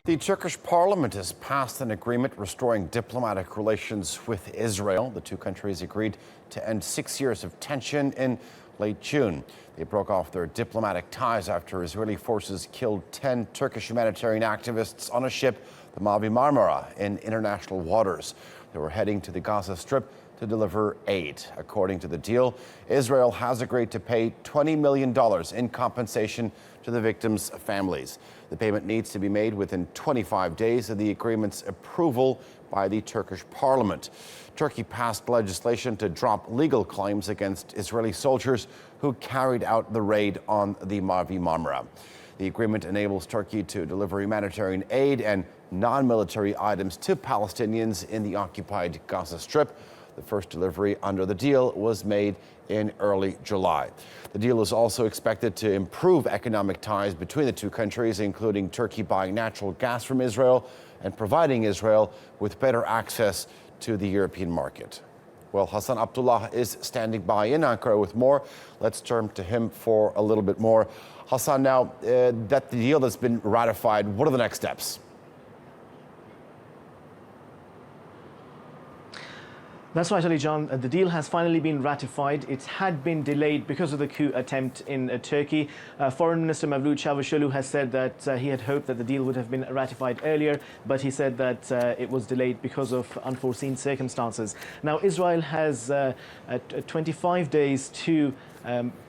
The Turkish parliament has passed an agreement restoring diplomatic relations with Israel. The two countries agreed to end 6 years of tension in late June. They broke off their diplomatic ties after Israeli forces killed 10 Turkish humanitarian activists on a ship, the Mavi Marmara, in international waters. They were heading to the Gaza Strip to deliver aid. According to the deal, Israel has agreed to pay $20 million in compensation to the victims' families. The payment needs to be made within 25 days of the agreement's approval by the Turkish parliament. Turkey passed legislation to drop legal claims against Israeli soldiers who carried out the raid on the Mavi Marmara. The agreement enables Turkey to deliver humanitarian aid and non-military items to Palestinians in the occupied Gaza Strip. The first delivery under the deal was made in early July. The deal is also expected to improve economic ties between the two countries, including Turkey buying natural gas from Israel and providing Israel with better access to the European market. Well, Hasan Abdullah is standing by in Ankara with more. Let's turn to him for a little bit more. Hasan, now that the deal has been ratified, what are the next steps? That's right, Ali John. The deal has finally been ratified. It had been delayed because of the coup attempt in Turkey. Foreign Minister Mevlut Çavuşoğlu has said that he had hoped that the deal would have been ratified earlier, but he said that it was delayed because of unforeseen circumstances. Now, Israel has 25 days to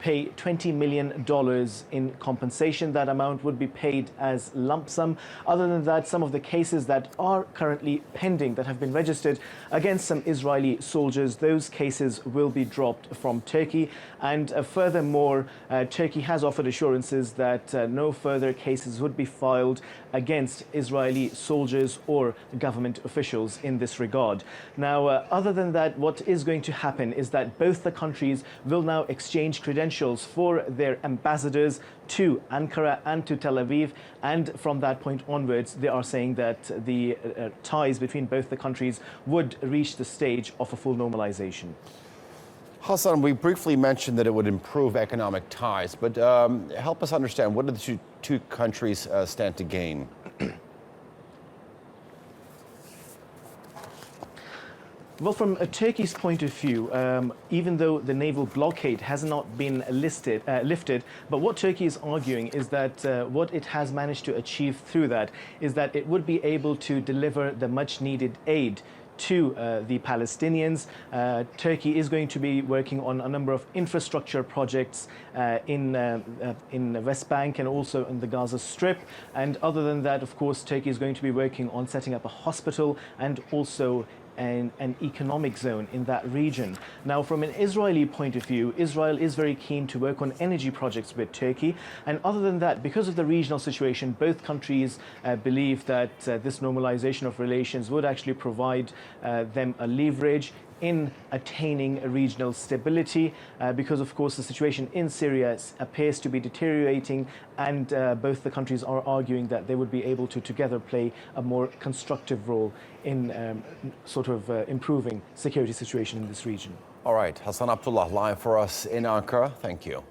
pay $20 million in compensation. That amount would be paid as lump sum. Other than that, some of the cases that are currently pending, that have been registered against some Israeli soldiers, those cases will be dropped from Turkey. And furthermore, Turkey has offered assurances that no further cases would be filed against Israeli soldiers or government officials in this regard. Now, other than that, what is going to happen is that both the countries will now exchange credentials for their ambassadors to Ankara and to Tel Aviv, and from that point onwards they are saying that the ties between both the countries would reach the stage of a full normalization. Hasan, we briefly mentioned that it would improve economic ties, but help us understand, what do the two countries stand to gain? Well, from Turkey's point of view, even though the naval blockade has not been lifted, but what Turkey is arguing is that what it has managed to achieve through that is that it would be able to deliver the much needed aid to the Palestinians. Turkey is going to be working on a number of infrastructure projects in the West Bank and also in the Gaza Strip. And other than that, of course, Turkey is going to be working on setting up a hospital and also an economic zone in that region. Now, from an Israeli point of view, Israel is very keen to work on energy projects with Turkey. And other than that, because of the regional situation, both countries believe that this normalization of relations would actually provide them a leverage in attaining a regional stability, because of course the situation in Syria appears to be deteriorating, and both the countries are arguing that they would be able to together play a more constructive role in improving security situation in this region. All right, Hasan Abdullah live for us in Ankara. Thank you.